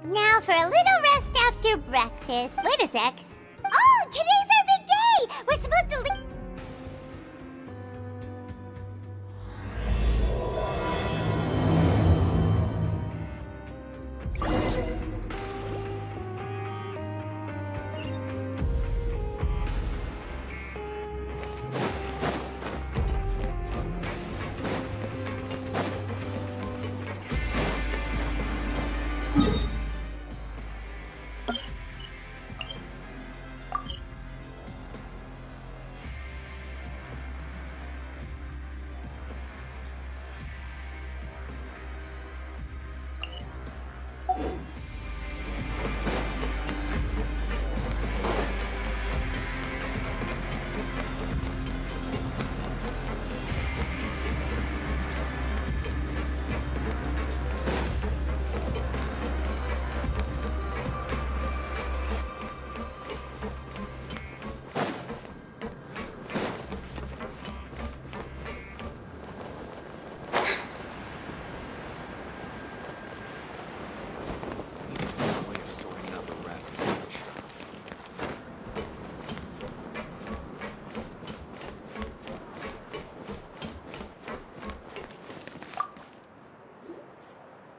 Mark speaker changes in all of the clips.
Speaker 1: Now for a little rest after breakfast. Wait a sec. Oh, today's our big day! We're supposed to leave.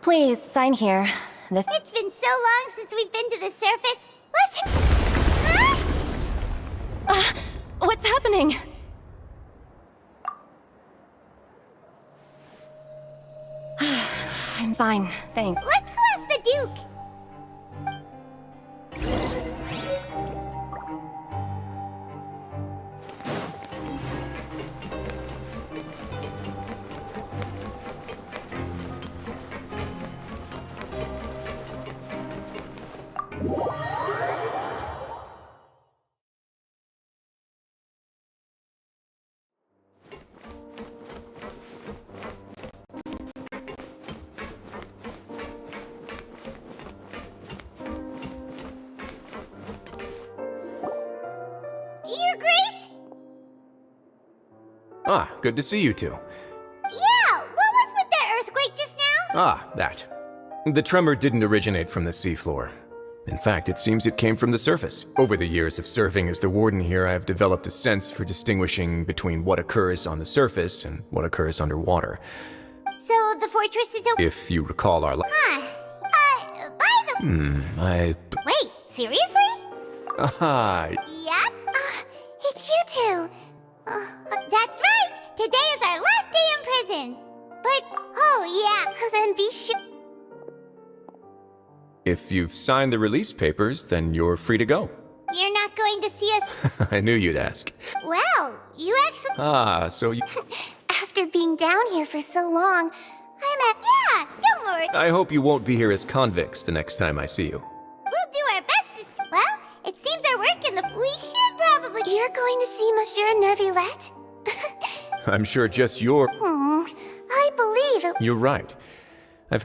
Speaker 2: Please, sign here.
Speaker 1: It's been so long since we've been to the surface. Let's... Huh?
Speaker 2: What's happening? I'm fine, thanks.
Speaker 1: Let's go ask the Duke. Your Grace?
Speaker 3: Ah, good to see you two.
Speaker 1: Yeah, what was with that earthquake just now?
Speaker 3: Ah, that. The tremor didn't originate from the seafloor. In fact, it seems it came from the surface. Over the years of serving as the warden here, I have developed a sense for distinguishing between what occurs on the surface and what occurs underwater.
Speaker 1: So the fortress is open?
Speaker 3: If you recall our
Speaker 1: By the... Wait, seriously?
Speaker 3: Aha!
Speaker 1: Yep. It's you two. That's right. Today is our last day in prison. But, oh yeah, then be sure...
Speaker 3: If you've signed the release papers, then you're free to go.
Speaker 1: You're not going to see us...
Speaker 3: I knew you'd ask.
Speaker 1: Well, you actually...
Speaker 3: Ah, so you...
Speaker 1: After being down here for so long, Yeah, don't worry.
Speaker 3: I hope you won't be here as convicts the next time I see you.
Speaker 1: We'll do our best to... Well, it seems our work in the... We should probably... You're going to see Monsieur Nervillette?
Speaker 3: I'm sure just your...
Speaker 1: I believe it...
Speaker 3: You're right. I've...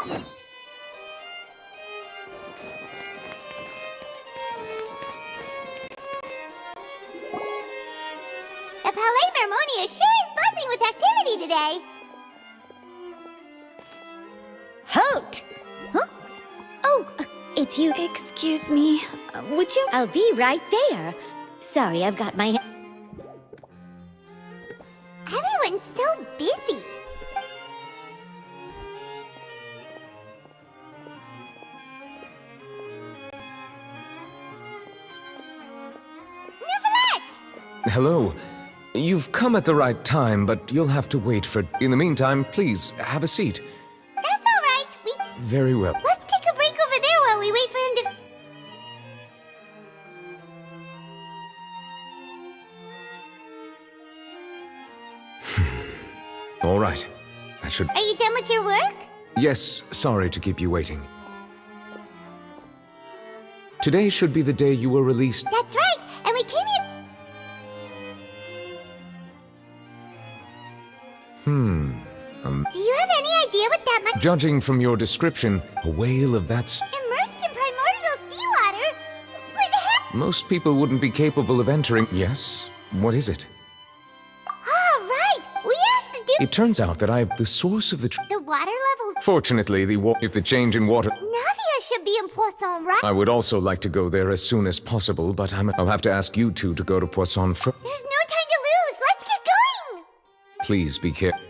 Speaker 1: The Palais Mermonia sure is buzzing with activity today.
Speaker 4: Halt! Huh? Oh, it's you. Excuse me. Would you? I'll be right there. Sorry, I've got my...
Speaker 1: Everyone's so busy. Neuvillette!
Speaker 5: Hello. You've come at the right time, but you'll have to wait for... In the meantime, please, have a seat.
Speaker 1: That's all right.
Speaker 5: Very well.
Speaker 1: Let's take a break over there while we wait for him to...
Speaker 5: All right. I should...
Speaker 1: Are you done with your work?
Speaker 5: Yes, sorry to keep you waiting. Today should be the day you were released.
Speaker 1: That's right. And we came here... Do you have any idea what that might...
Speaker 5: Judging from your description, a whale of that...
Speaker 1: Immersed in primordial seawater? But
Speaker 5: Most people wouldn't be capable of entering... Yes? What is it?
Speaker 1: Oh, right. We asked the dude...
Speaker 5: It turns out that the source of the...
Speaker 1: The water levels...
Speaker 5: Fortunately, if the change in water...
Speaker 1: Navia should be in Poisson, right?
Speaker 5: I would also like to go there as soon as possible, but I'll have to ask you two to go to Poisson first.
Speaker 1: There's no time to lose. Let's get going.
Speaker 5: Please be careful.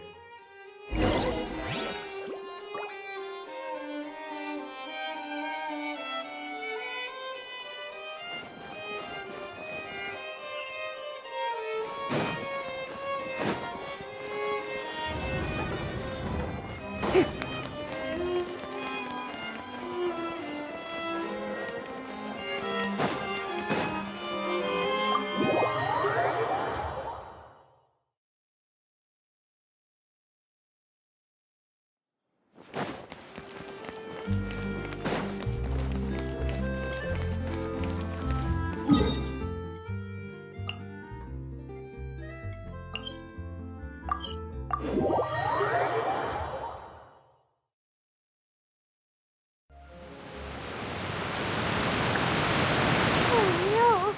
Speaker 1: Oh, no.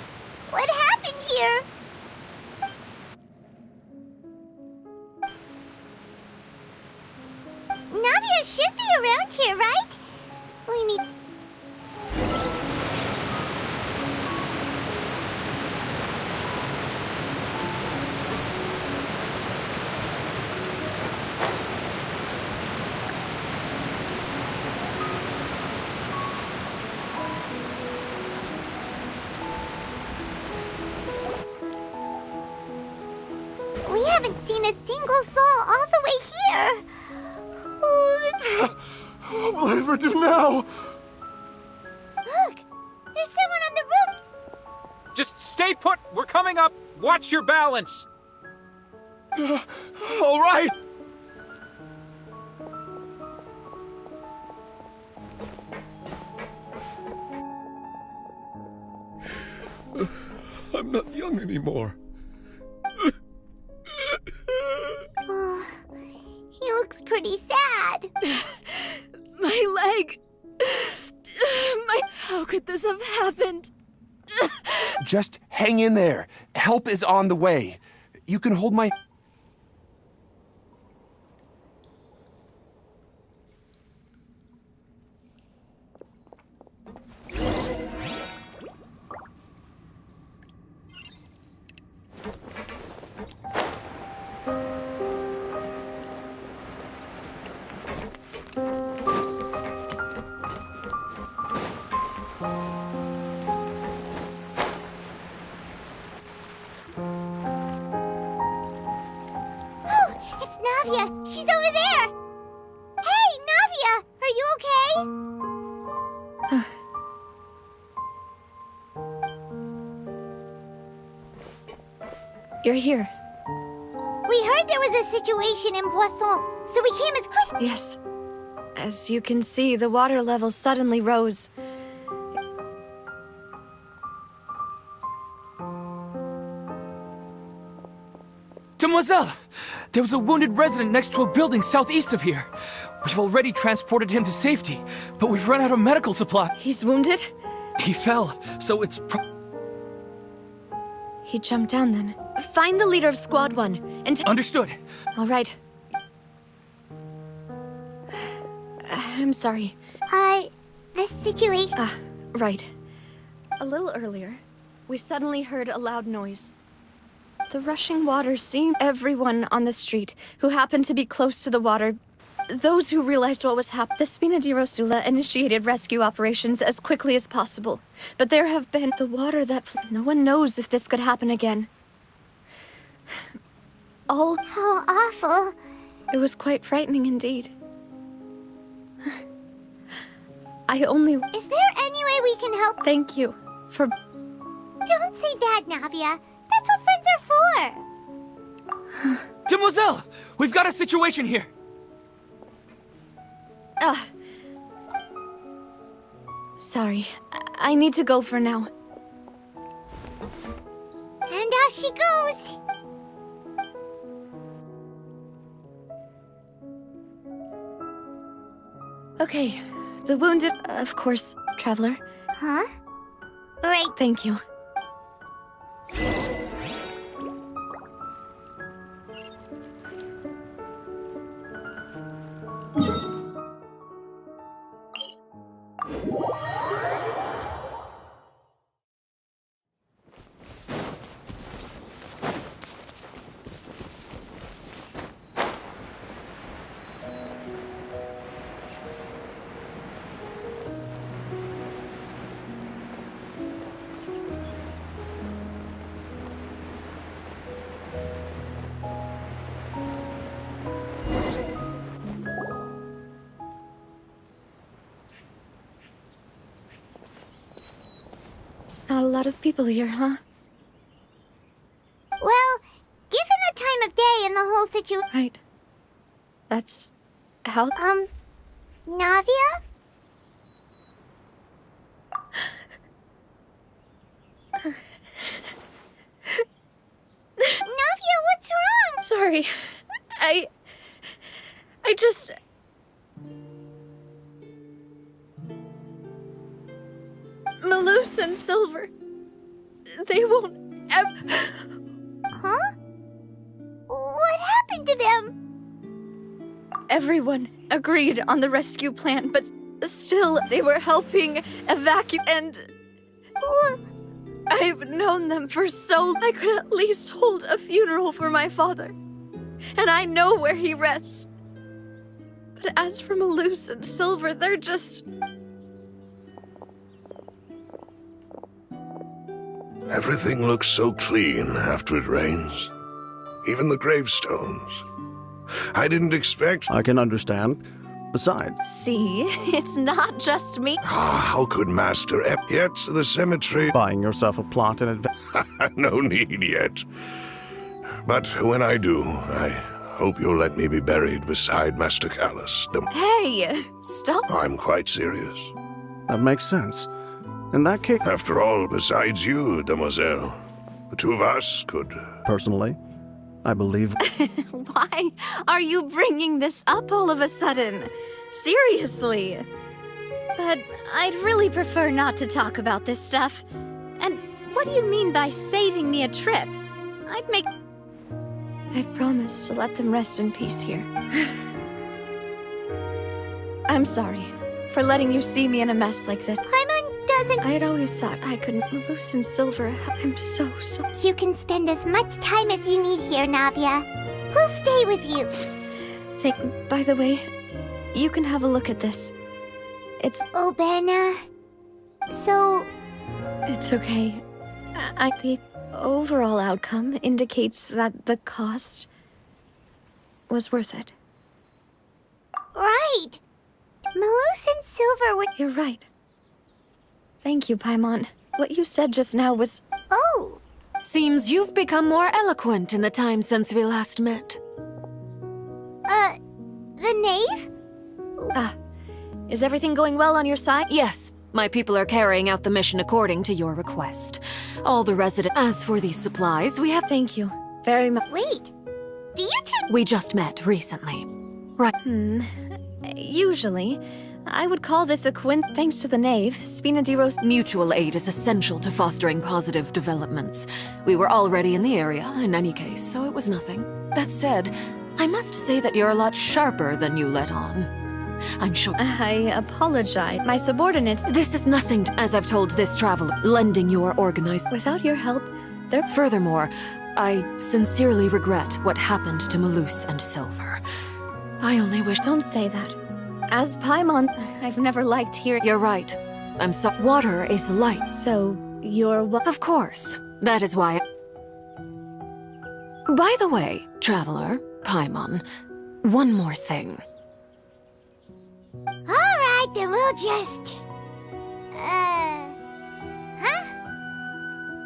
Speaker 1: What happened here? Navia should be around here, right? We need... We haven't seen a single soul all the way here.
Speaker 6: What will I ever do now?
Speaker 1: Look, there's someone on the roof.
Speaker 7: Just stay put! We're coming up! Watch your balance!
Speaker 6: All right. I'm not young anymore.
Speaker 1: Oh, he looks pretty sad.
Speaker 4: My leg... How could this have happened?
Speaker 6: Just hang in there. Help is on the way. You can hold my...
Speaker 1: Navia, she's over there! Hey, Navia! Are you okay?
Speaker 4: You're here.
Speaker 1: We heard there was a situation in Poisson, so we came as quick...
Speaker 4: Yes. As you can see, the water level suddenly rose.
Speaker 7: Demoiselle! There was a wounded resident next to a building southeast of here. We've already transported him to safety, but we've run out of medical supply.
Speaker 2: He's wounded?
Speaker 7: He fell, so it's
Speaker 2: He jumped down then. Find the leader of Squad 1 and
Speaker 7: understood.
Speaker 2: All right. I'm sorry.
Speaker 1: The situation.
Speaker 2: Right. A little earlier, we suddenly heard a loud noise. The rushing water seemed everyone on the street who happened to be close to the water. Those who realized what was happening, the Spina di Rosula initiated rescue operations as quickly as possible. But there have been the water that no one knows if this could happen again.
Speaker 1: How awful.
Speaker 2: It was quite frightening indeed. I only
Speaker 1: Is there any way we can help?
Speaker 2: thank you for
Speaker 1: Don't say that, Navia. That's what friends are for.
Speaker 7: Demoiselle, we've got a situation here.
Speaker 2: Sorry. I need to go for now.
Speaker 1: And off she goes.
Speaker 2: Okay. The wounded, of course, traveler.
Speaker 1: Huh? Right.
Speaker 2: Thank you. Not a lot of people here, huh?
Speaker 1: Well, given the time of day and the whole situation.
Speaker 2: Right. That's how.
Speaker 1: Navia? Navia, what's wrong?
Speaker 2: Sorry. I just. Malus and Silver. They won't
Speaker 1: Huh? What happened to them?
Speaker 2: Everyone agreed on the rescue plan, but still they were helping evacuate and I've known them for so I could at least hold a funeral for my father. And I know where he rests. But as for Malus and Silver, they're just...
Speaker 8: Everything looks so clean after it rains. Even the gravestones. I didn't expect...
Speaker 9: I can understand. Besides,
Speaker 2: See, it's not just me.
Speaker 8: How could Master Yet the cemetery...
Speaker 9: buying yourself a plot in advance.
Speaker 8: No need yet. But when I do, I hope you'll let me be buried beside Master Callus.
Speaker 2: Hey, stop.
Speaker 8: I'm quite serious.
Speaker 9: That makes sense. In that case,
Speaker 8: After all, besides you, Demoiselle, the two of us could...
Speaker 9: personally, I believe
Speaker 2: Why are you bringing this up all of a sudden? Seriously. But I'd really prefer not to talk about this stuff. And what do you mean by saving me a trip? I've promised to let them rest in peace here. I'm sorry for letting you see me in a mess like this.
Speaker 1: Paimon doesn't...
Speaker 2: I had always thought I could Malus and Silver. I'm so...
Speaker 1: You can spend as much time as you need here, Navia. We'll stay with you.
Speaker 2: By the way, you can have a look at this. It's...
Speaker 1: Obana... So...
Speaker 2: It's okay. The overall outcome indicates that the cost was worth it.
Speaker 1: Right. Malus and Silver were...
Speaker 2: You're right. Thank you, Paimon. What you said just now was...
Speaker 1: Oh.
Speaker 10: Seems you've become more eloquent in the time since we last met.
Speaker 1: The knave?
Speaker 2: Is everything going well on your side?
Speaker 10: Yes, my people are carrying out the mission according to your request. All the residents... As for these supplies, we have...
Speaker 2: Thank you very much.
Speaker 1: Wait. Do you two...
Speaker 10: We just met recently. Right.
Speaker 2: Usually, I would call this a thanks to the knave, Spinadiro's.
Speaker 10: Mutual aid is essential to fostering positive developments. We were already in the area, in any case, so it was nothing. That said, I must say that you're a lot sharper than you let on. I'm sure.
Speaker 2: I apologize. My subordinates.
Speaker 10: This is nothing as I've told this traveler, lending your organized.
Speaker 2: Without your help, they're.
Speaker 10: Furthermore, I sincerely regret what happened to Malus and Silver. I only wish.
Speaker 2: Don't say that. As Paimon, I've never liked hearing.
Speaker 10: You're right. I'm so. Water is light.
Speaker 2: So, you're what?
Speaker 10: Of course. That is why. By the way, traveler, Paimon, one more thing.
Speaker 1: Alright, then we'll just... Huh?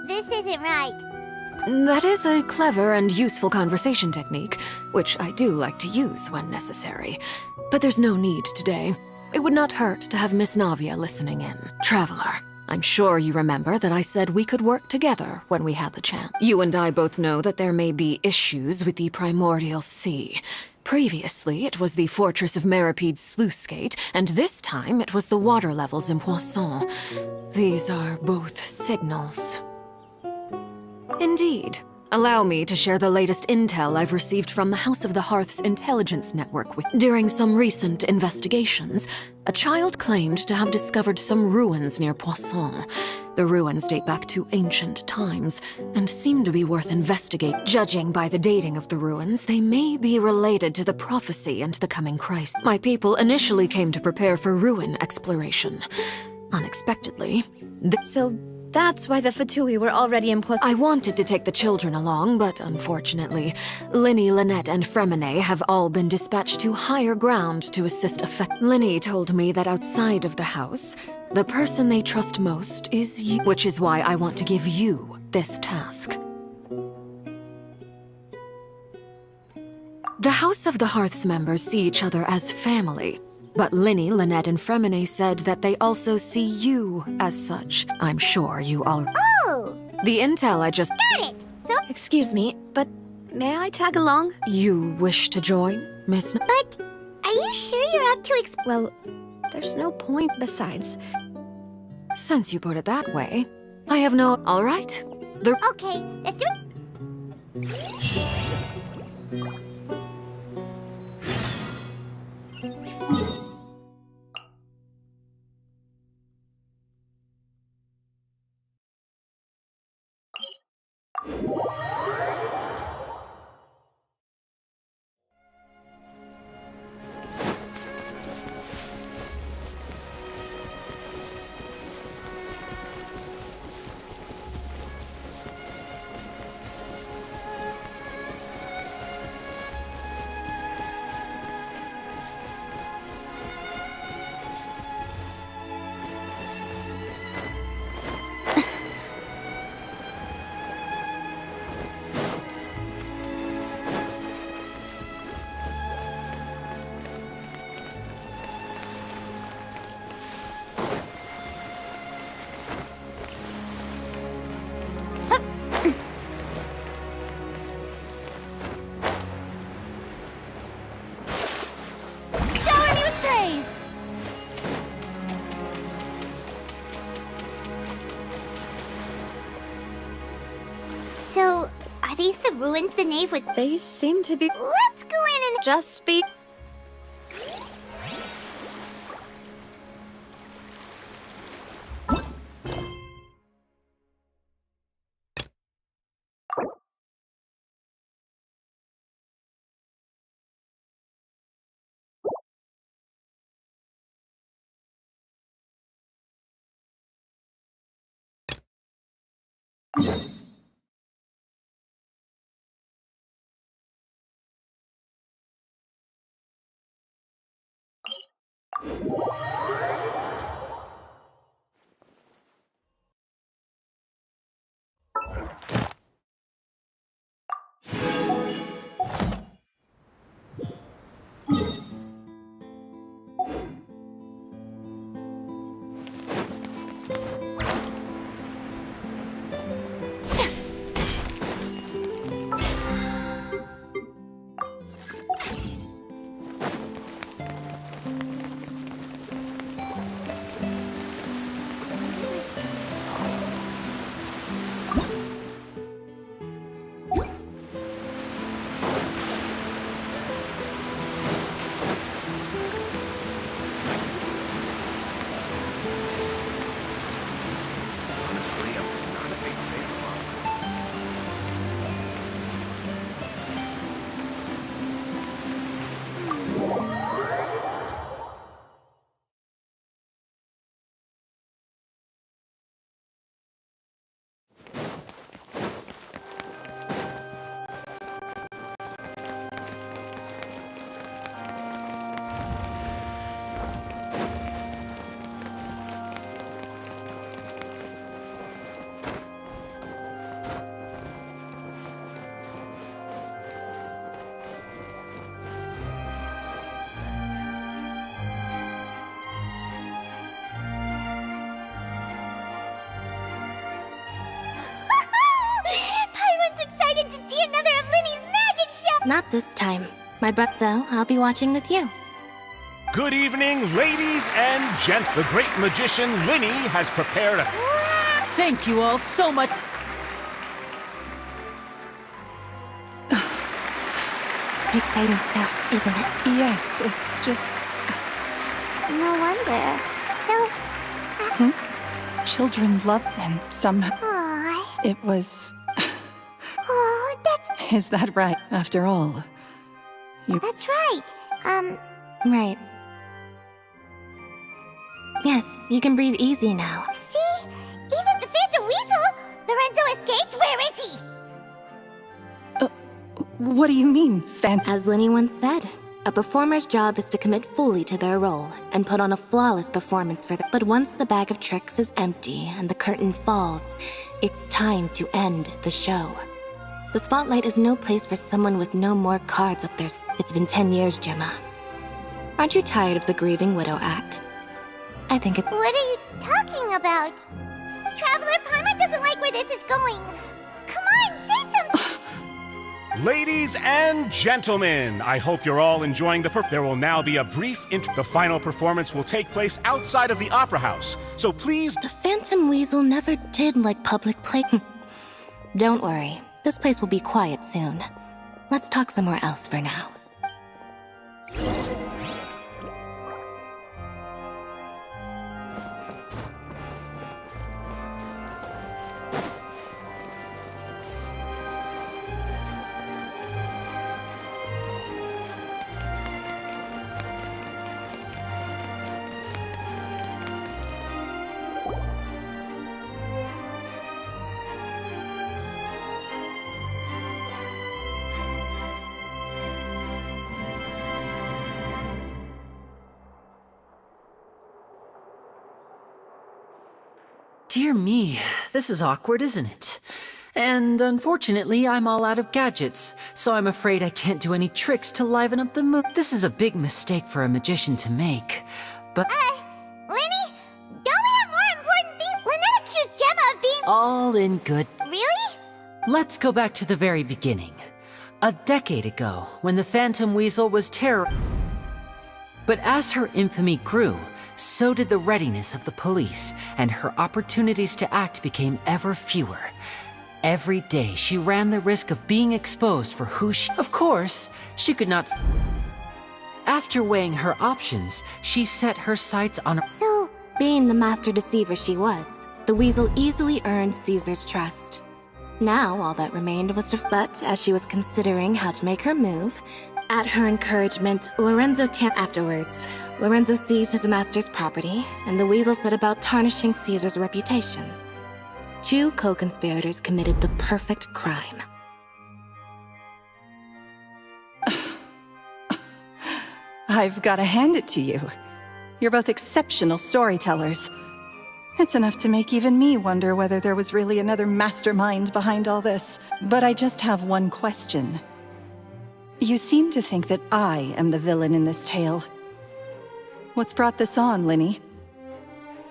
Speaker 1: This isn't right.
Speaker 10: That is a clever and useful conversation technique, which I do like to use when necessary. But there's no need today. It would not hurt to have Miss Navia listening in. Traveler, I'm sure you remember that I said we could work together when we had the chance. You and I both know that there may be issues with the Primordial Sea. Previously, it was the Fortress of Meripede's sluice gate, and this time it was the water levels in Poisson. These are both signals. Indeed. Allow me to share the latest intel I've received from the House of the Hearth's intelligence network with. During some recent investigations, a child claimed to have discovered some ruins near Poisson. The ruins date back to ancient times and seem to be worth investigating. Judging by the dating of the ruins, they may be related to the prophecy and the coming Christ. My people initially came to prepare for ruin exploration. Unexpectedly,
Speaker 2: So, that's why the Fatui were already in
Speaker 10: I wanted to take the children along, but unfortunately, Linny, Lynette, and Fremine have all been dispatched to higher ground to assist Linny told me that outside of the house, the person they trust most is you, which is why I want to give you this task. The House of the Hearth's members see each other as family. But Linny, Lynette, and Fremine said that they also see you as such. I'm sure you all...
Speaker 1: Oh!
Speaker 10: The intel I just...
Speaker 1: Got it! So...
Speaker 2: Excuse me, but may I tag along?
Speaker 10: You wish to join, Miss...
Speaker 1: But... Are you sure you're up to
Speaker 2: Well, there's no point besides.
Speaker 10: Since you put it that way, I have no... All right.
Speaker 1: Okay, let's do it.
Speaker 4: Shower me with praise!
Speaker 1: So, are these the ruins the knave was...
Speaker 2: They seem to be...
Speaker 1: Let's go in and...
Speaker 2: Just be...
Speaker 4: Not this time. My so I'll be watching with you.
Speaker 7: Good evening, ladies and gent. The great magician Linny has prepared a...
Speaker 11: Thank you all so much.
Speaker 4: Exciting stuff, isn't it?
Speaker 11: Yes, it's just...
Speaker 1: No wonder. So,
Speaker 11: Children love and somehow...
Speaker 1: aw.
Speaker 11: It was...
Speaker 1: Oh,
Speaker 11: Is that right, after all?
Speaker 1: that's right.
Speaker 4: Right. Yes, you can breathe easy now.
Speaker 1: See? Even the Phantom Weasel! Lorenzo escaped? Where is he?
Speaker 11: What do you mean,
Speaker 4: As Linny once said, a performer's job is to commit fully to their role and put on a flawless performance for them. But once the bag of tricks is empty and the curtain falls, it's time to end the show. The spotlight is no place for someone with no more cards up their It's been 10 years, Gemma. Aren't you tired of the grieving widow act? I think it's...
Speaker 1: What are you talking about? Traveler Paimon doesn't like where this is going. Come on, say something!
Speaker 7: Ladies and gentlemen, I hope you're all enjoying There will now be a brief The final performance will take place outside of the Opera House, so please...
Speaker 4: The Phantom Weasel never did like public play. Don't worry, this place will be quiet soon. Let's talk somewhere else for now.
Speaker 11: Dear me, this is awkward, isn't it? And unfortunately, I'm all out of gadgets, so I'm afraid I can't do any tricks to liven up the mood. This is a big mistake for a magician to make, but...
Speaker 1: Linny? Don't we have more important things? Lynette accused Gemma of being...
Speaker 11: all in good...
Speaker 1: Really?
Speaker 11: Let's go back to the very beginning. A decade ago, when the Phantom Weasel was terror... But as her infamy grew, so did the readiness of the police, and her opportunities to act became ever fewer. Every day, she ran the risk of being exposed for who she... Of course, she could not... After weighing her options, she set her sights on...
Speaker 1: So,
Speaker 4: Being the master deceiver she was, the Weasel easily earned Caesar's trust. Now, all that remained was to... But as she was considering how to make her move, at her encouragement, Afterwards, Lorenzo seized his master's property, and the Weasel set about tarnishing Caesar's reputation. Two co-conspirators committed the perfect crime.
Speaker 11: I've got to hand it to you. You're both exceptional storytellers. It's enough to make even me wonder whether there was really another mastermind behind all this. But I just have one question. You seem to think that I am the villain in this tale. What's brought this on, Linny?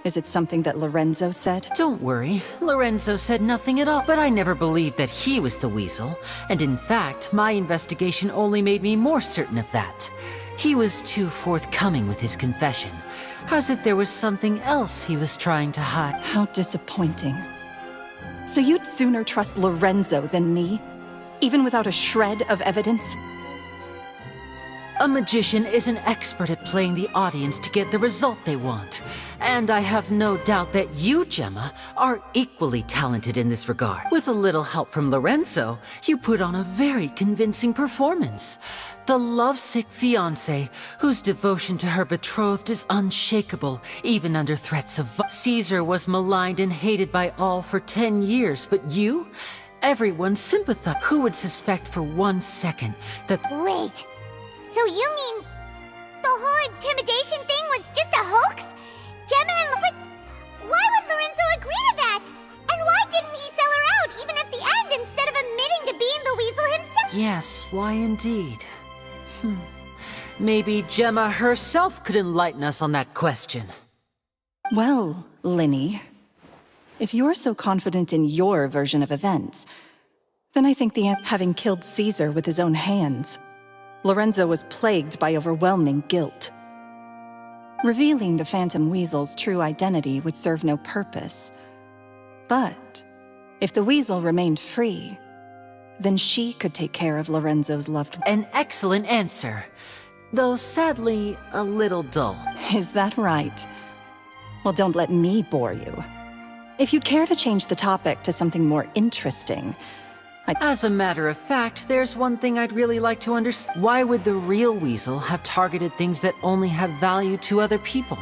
Speaker 11: Is it something that Lorenzo said?
Speaker 12: Don't worry, Lorenzo said nothing at all, but I never believed that he was the Weasel, and in fact, my investigation only made me more certain of that. He was too forthcoming with his confession, as if there was something else he was trying to hide.
Speaker 11: How disappointing. So you'd sooner trust Lorenzo than me, even without a shred of evidence?
Speaker 12: A magician is an expert at playing the audience to get the result they want. And I have no doubt that you, Gemma, are equally talented in this regard. With a little help from Lorenzo, you put on a very convincing performance. The lovesick fiancé, whose devotion to her betrothed is unshakable, even under threats of Caesar was maligned and hated by all for 10 years, but you? Everyone sympathized. Who would suspect for 1 second that...
Speaker 1: Wait. So you mean the whole intimidation thing was just a hoax? Gemma and... But why would Lorenzo agree to that? And why didn't he sell her out, even at the end, instead of admitting to being the Weasel himself?
Speaker 12: Yes, why indeed? Maybe Gemma herself could enlighten us on that question.
Speaker 11: Well, Linny, if you're so confident in your version of events,
Speaker 13: Then I think having killed Caesar with his own hands, Lorenzo was plagued by overwhelming guilt. Revealing the Phantom Weasel's true identity would serve no purpose. But if the Weasel remained free, then she could take care of Lorenzo's loved one.
Speaker 11: An excellent answer, though sadly a little dull.
Speaker 13: Is that right? Well, don't let me bore you. If you'd care to change the topic to something more interesting,
Speaker 11: As a matter of fact, there's one thing I'd really like to understand. Why would the real Weasel have targeted things that only have value to other people?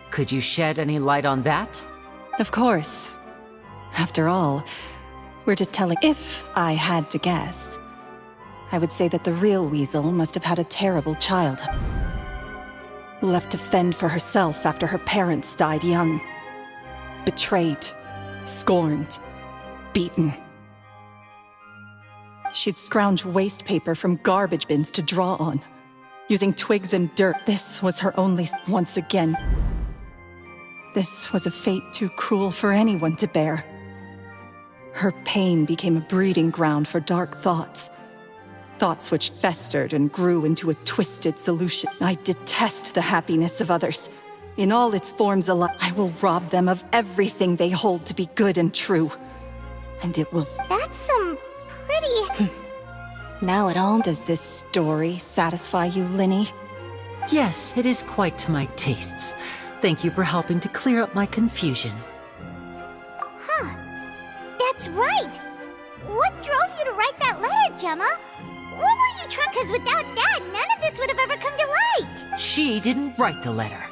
Speaker 11: Could you shed any light on that?
Speaker 13: Of course. After all, we're just telling. If I had to guess, I would say that the real Weasel must have had a terrible childhood. Left to fend for herself after her parents died young. Betrayed, scorned, beaten. She'd scrounge waste paper from garbage bins to draw on, using twigs and dirt. This was her only. Once again, this was a fate too cruel for anyone to bear. Her pain became a breeding ground for dark thoughts. Thoughts which festered and grew into a twisted solution. I detest the happiness of others. In all its forms alike, I will rob them of everything they hold to be good and true. And it will.
Speaker 1: That's some pretty...
Speaker 13: Now it all. Does this story satisfy you, Linny?
Speaker 11: Yes, it is quite to my tastes. Thank you for helping to clear up my confusion.
Speaker 1: Huh. That's right. What drove you to write that letter, Gemma? What were you trying? Because without that, none of this would have ever come to light.
Speaker 11: She didn't write the letter.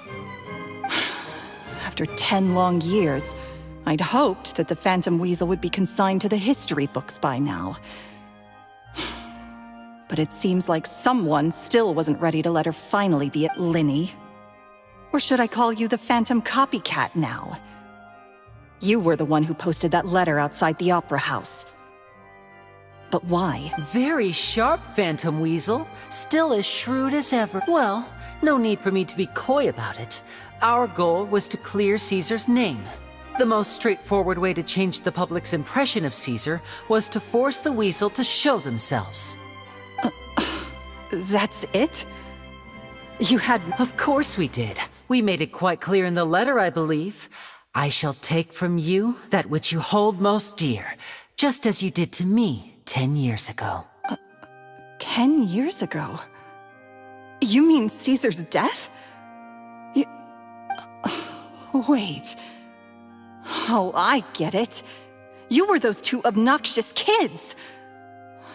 Speaker 13: After 10 long years, I'd hoped that the Phantom Weasel would be consigned to the history books by now. But it seems like someone still wasn't ready to let her finally be at Linny. Or should I call you the Phantom Copycat now? You were the one who posted that letter outside the Opera House. But why?
Speaker 11: Very sharp, Phantom Weasel. Still as shrewd as ever. Well, no need for me to be coy about it. Our goal was to clear Caesar's name. The most straightforward way to change the public's impression of Caesar was to force the Weasel to show themselves.
Speaker 13: That's it? You had...
Speaker 11: Of course we did. We made it quite clear in the letter, I believe. I shall take from you that which you hold most dear, just as you did to me 10 years ago.
Speaker 13: 10 years ago? You mean Caesar's death? Wait. Oh, I get it. You were those two obnoxious kids.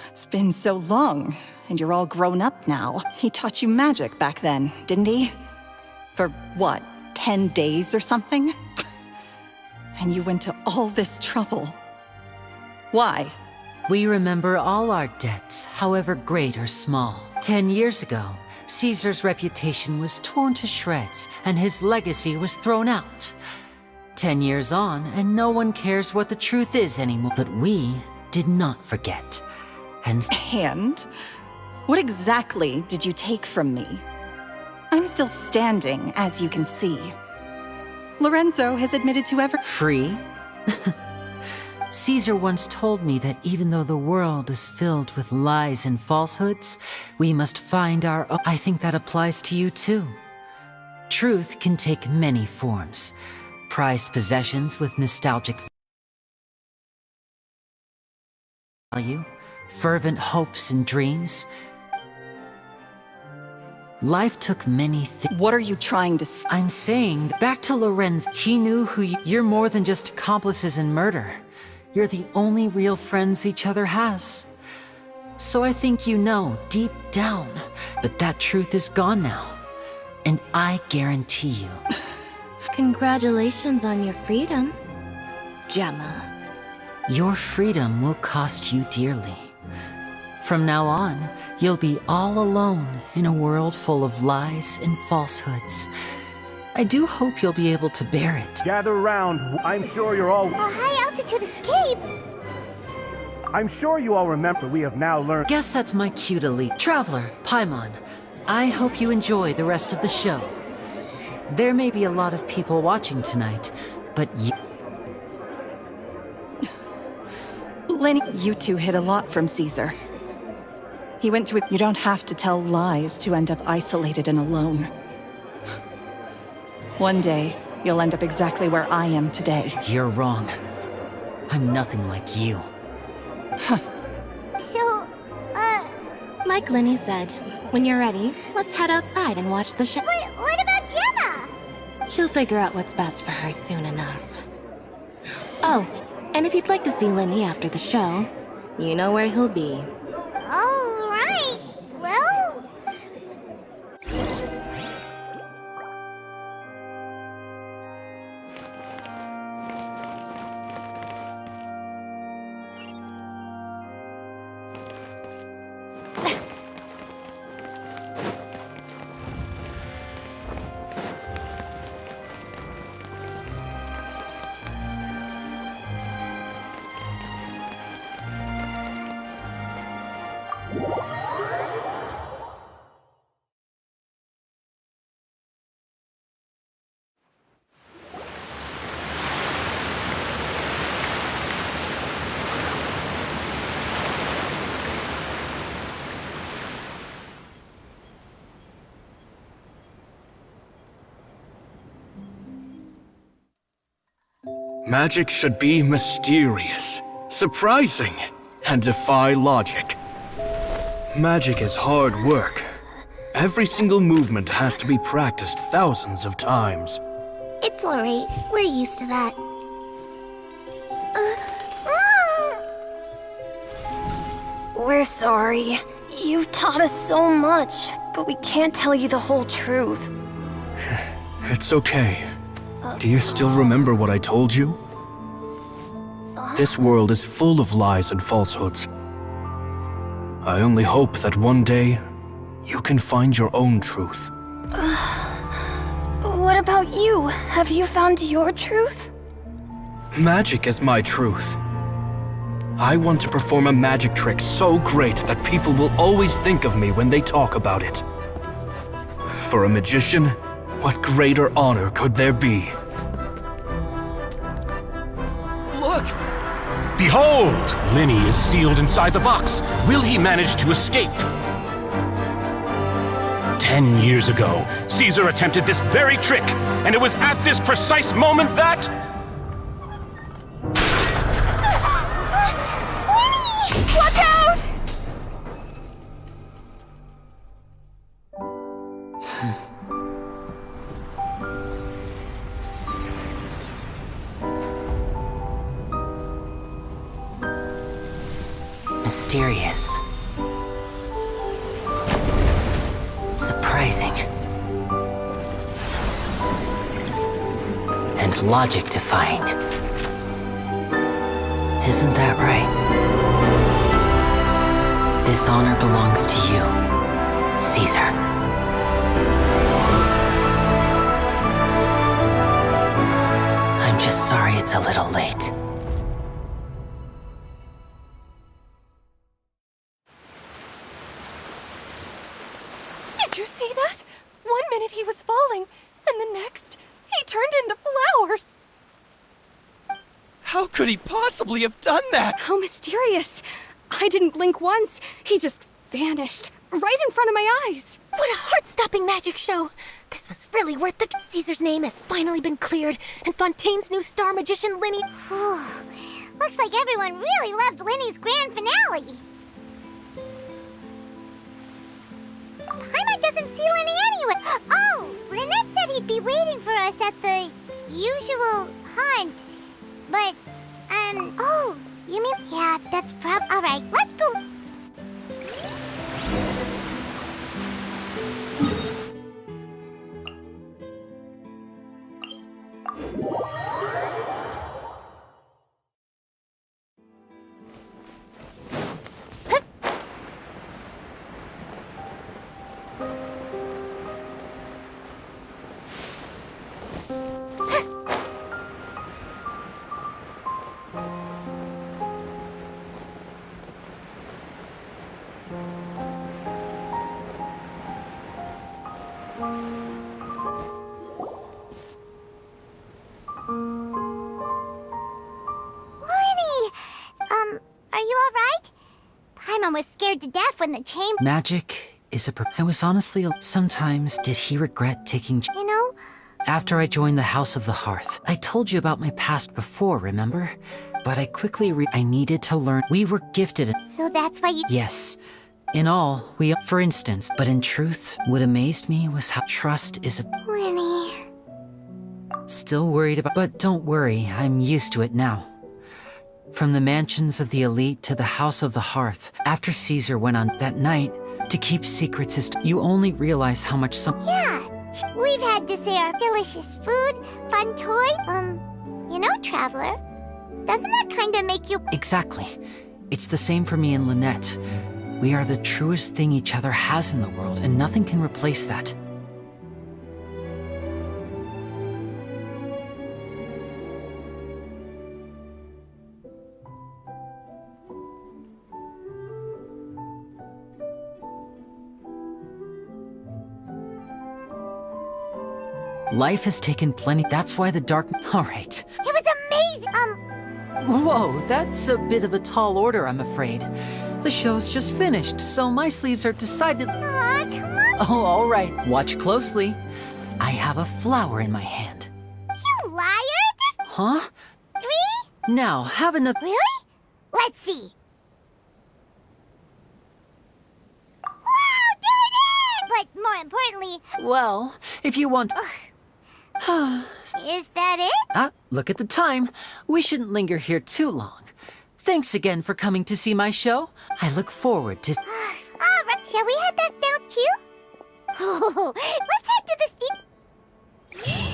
Speaker 13: It's been so long, and you're all grown up now. He taught you magic back then, didn't he? For what, 10 days or something? And you went to all this trouble. Why?
Speaker 11: We remember all our debts, however great or small. 10 years ago, Caesar's reputation was torn to shreds, and his legacy was thrown out. 10 years on, and no one cares what the truth is anymore. But we did not forget. And
Speaker 13: what exactly did you take from me? I'm still standing, as you can see. Lorenzo has admitted to
Speaker 11: Free? Caesar once told me that even though the world is filled with lies and falsehoods, we must find our own. I think that applies to you too. Truth can take many forms. Prized possessions with nostalgic value, fervent hopes and dreams. Life took many things.
Speaker 13: What are you trying to say?
Speaker 11: I'm saying, back to Lorenzo. He knew who you're more than just accomplices in murder. You're the only real friends each other has. So I think you know, deep down. But that truth is gone now. And I guarantee you.
Speaker 4: Congratulations on your freedom, Gemma.
Speaker 11: Your freedom will cost you dearly. From now on, you'll be all alone in a world full of lies and falsehoods. I do hope you'll be able to bear it.
Speaker 7: Gather around. I'm sure you're all...
Speaker 1: A high-altitude escape?
Speaker 7: I'm sure you all remember we have now learned...
Speaker 11: Guess that's my cue to leave. Traveler, Paimon, I hope you enjoy the rest of the show. There may be a lot of people watching tonight, but you...
Speaker 13: Lenny, you two hid a lot from Caesar. He went to his... You don't have to tell lies to end up isolated and alone. One day, you'll end up exactly where I am today.
Speaker 11: You're wrong. I'm nothing like you.
Speaker 1: So,
Speaker 4: Like Lenny said, when you're ready, let's head outside and watch the show.
Speaker 1: but what about Gemma?
Speaker 4: She'll figure out what's best for her soon enough. Oh, and if you'd like to see Lenny after the show, you know where he'll be.
Speaker 1: All right. Well,
Speaker 14: Magic should be mysterious, surprising, and defy logic. Magic is hard work. Every single movement has to be practiced thousands of times.
Speaker 1: it's all right. We're used to that.
Speaker 2: We're sorry. You've taught us so much, but we can't tell you the whole truth.
Speaker 14: It's okay. Do you still remember what I told you? This world is full of lies and falsehoods. I only hope that one day, you can find your own truth.
Speaker 2: What about you? Have you found your truth?
Speaker 14: Magic is my truth. I want to perform a magic trick so great that people will always think of me when they talk about it. For a magician, what greater honor could there be?
Speaker 7: Look! Behold! Linny is sealed inside the box. Will he manage to escape? 10 years ago, Caesar attempted this very trick, and it was at this precise moment that...
Speaker 2: Watch out!
Speaker 11: Mysterious. Surprising. And logic-defying. Isn't that right? This honor belongs to you, Caesar. I'm just sorry it's a little late.
Speaker 2: Did you see that? 1 minute he was falling, and the next, he turned into flowers.
Speaker 15: How could he possibly have done that?
Speaker 2: How mysterious. I didn't blink once. He just vanished, right in front of my eyes.
Speaker 1: What a heart-stopping magic show! This was really worth the... Caesar's name has finally been cleared, and Fontaine's new star magician, Linny... Looks like everyone really loved Linny's grand finale. Paimon doesn't see Linny anywhere. Oh, Lynette said he'd be waiting for us at the usual hunt. But, oh, you mean... Yeah, that's all right, let's go... Paimon was scared to death when the chamber...
Speaker 11: Magic is I was honestly... Sometimes, did he regret taking...
Speaker 1: You know?
Speaker 11: After I joined the House of the Hearth, I told you about my past before, remember? But I quickly I needed to learn. We were gifted...
Speaker 1: So that's why you...
Speaker 11: Yes. In all, for instance, but in truth, what amazed me was how trust is a...
Speaker 1: Winnie...
Speaker 11: Still worried about... But don't worry, I'm used to it now. From the mansions of the elite to the House of the Hearth, after Caesar went on that night, to keep secrets is... You only realize how much some...
Speaker 1: Yeah, we've had to share delicious food, fun toys, you know, Traveler, doesn't that kind of make you...
Speaker 11: Exactly. It's the same for me and Lynette. We are the truest thing each other has in the world, and nothing can replace that. Life has taken plenty. That's why the dark... All right.
Speaker 1: It was amazing,
Speaker 11: Whoa, that's a bit of a tall order, I'm afraid. The show's just finished, so my sleeves are decided...
Speaker 1: Aw, come on.
Speaker 11: Oh, all right. Watch closely. I have a flower in my hand.
Speaker 1: You liar! There's...
Speaker 11: Huh?
Speaker 1: 3?
Speaker 11: Now, have another...
Speaker 1: Really? Let's see. Wow, there it is! But more importantly...
Speaker 11: Well, if you want...
Speaker 1: Is that it?
Speaker 11: Look at the time. We shouldn't linger here too long. Thanks again for coming to see my show. I look forward to...
Speaker 1: All right, shall we head back down too? Let's head to the sea...